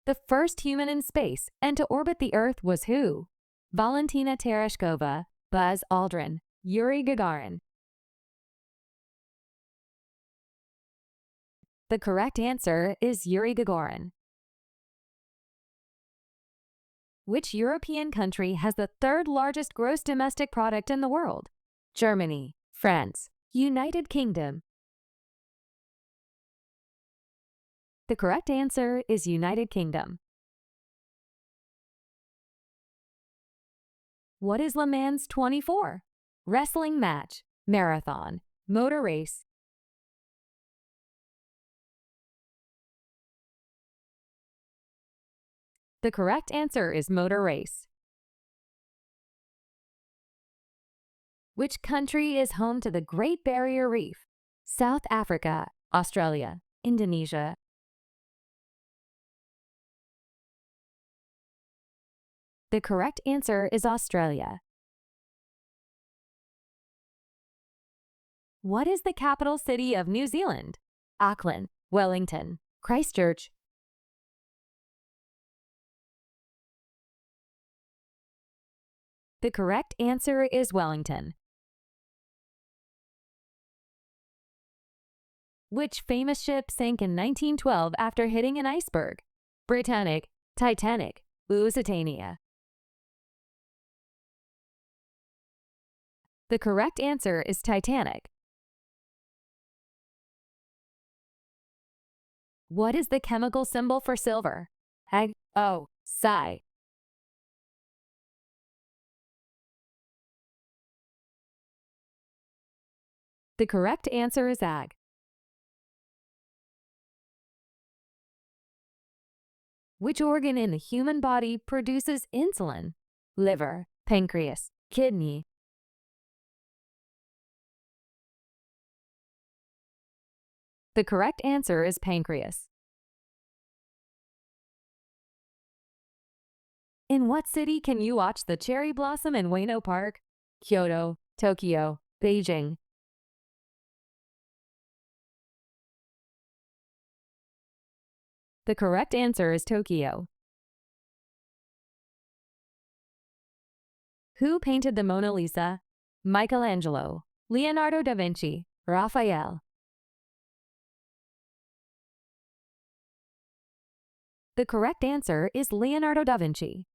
The first human in space and to orbit the Earth was who? Valentina Tereshkova, Buzz Aldrin, Yuri Gagarin. The correct answer is Yuri Gagarin. Which European country has the third largest gross domestic product in the world? Germany, France, United Kingdom. The correct answer is United Kingdom. What is Le Mans 24? Wrestling match, marathon, motor race. The correct answer is motor race. Which country is home to the Great Barrier Reef? South Africa, Australia, Indonesia. The correct answer is Australia. What is the capital city of New Zealand? Auckland, Wellington, Christchurch. The correct answer is Wellington. Which famous ship sank in 1912 after hitting an iceberg? Britannic, Titanic, Lusitania. The correct answer is Titanic. What is the chemical symbol for silver? O, Psi. The correct answer is Ag. Which organ in the human body produces insulin? Liver, pancreas, kidney. The correct answer is pancreas. In what city can you watch the cherry blossom in Ueno Park? Kyoto, Tokyo, Beijing. The correct answer is Tokyo. Who painted the Mona Lisa? Michelangelo, Leonardo da Vinci, Raphael. The correct answer is Leonardo da Vinci.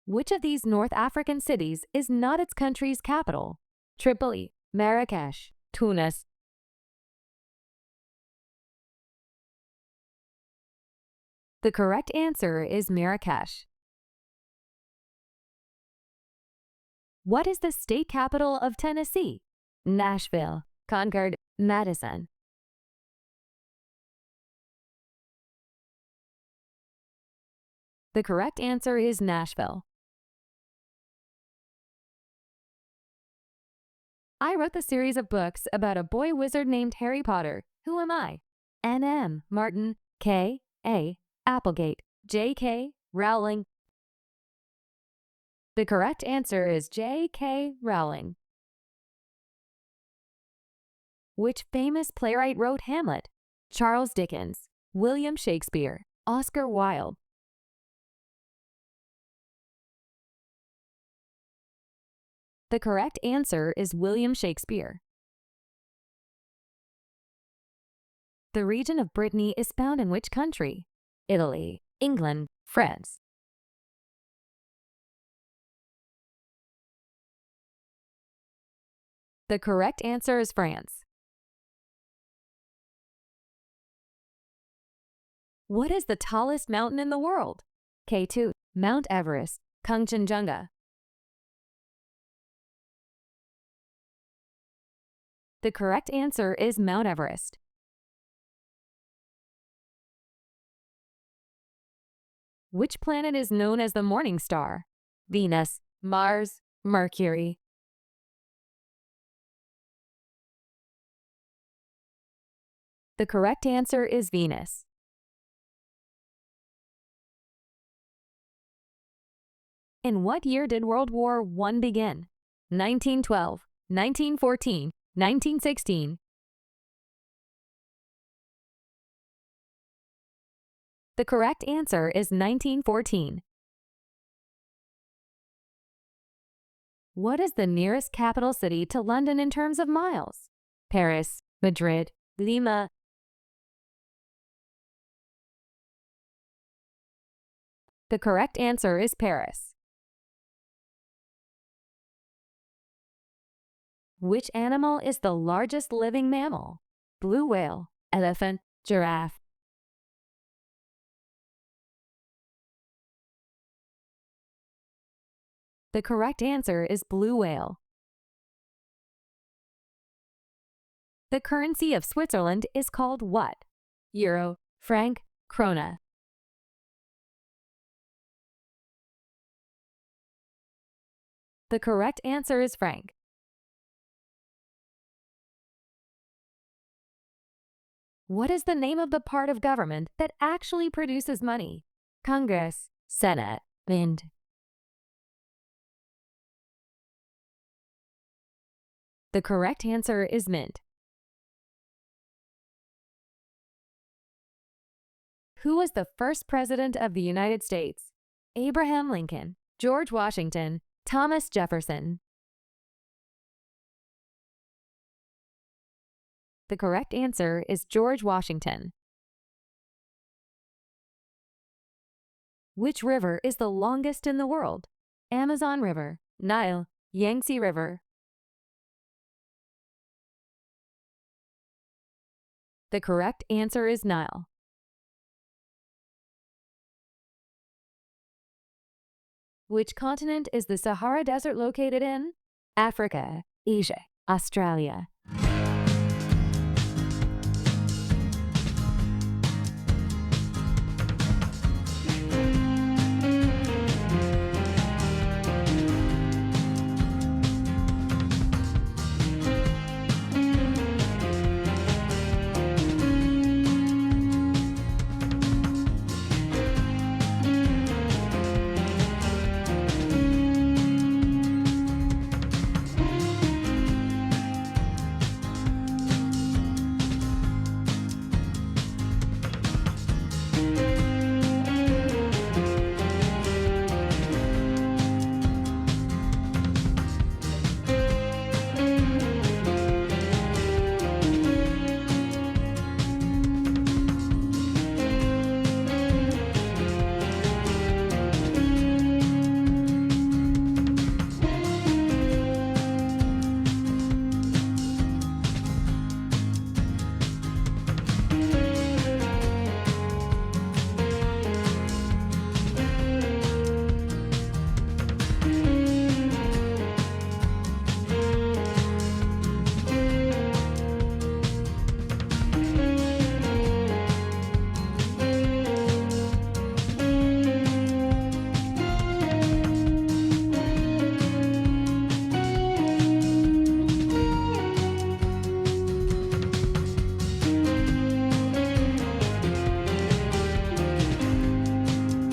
Which of these North African cities is not its country's capital? Tripoli, Marrakesh, Tunis. The correct answer is Marrakesh. What is the state capital of Tennessee? Nashville, Concord, Madison. The correct answer is Nashville. I wrote the series of books about a boy wizard named Harry Potter. Who am I? N.M. Martin, K.A. Applegate, J.K. Rowling. The correct answer is J.K. Rowling. Which famous playwright wrote Hamlet? Charles Dickens, William Shakespeare, Oscar Wilde. The correct answer is William Shakespeare. The region of Brittany is found in which country? Italy, England, France. The correct answer is France. What is the tallest mountain in the world? K2, Mount Everest, Kanchenjunga. The correct answer is Mount Everest. Which planet is known as the morning star? Venus, Mars, Mercury. The correct answer is Venus. In what year did World War I begin? 1912, 1914, 1916. The correct answer is 1914. What is the nearest capital city to London in terms of miles? Paris, Madrid, Lima. The correct answer is Paris. Which animal is the largest living mammal? Blue whale, elephant, giraffe. The correct answer is blue whale. The currency of Switzerland is called what? Euro, franc, krona. The correct answer is franc. What is the name of the part of government that actually produces money? Congress, Senate, Mint. The correct answer is Mint. Who was the first president of the United States? Abraham Lincoln, George Washington, Thomas Jefferson. The correct answer is George Washington. Which river is the longest in the world? Amazon River, Nile, Yangtze River. The correct answer is Nile. Which continent is the Sahara Desert located in? Africa, Asia, Australia.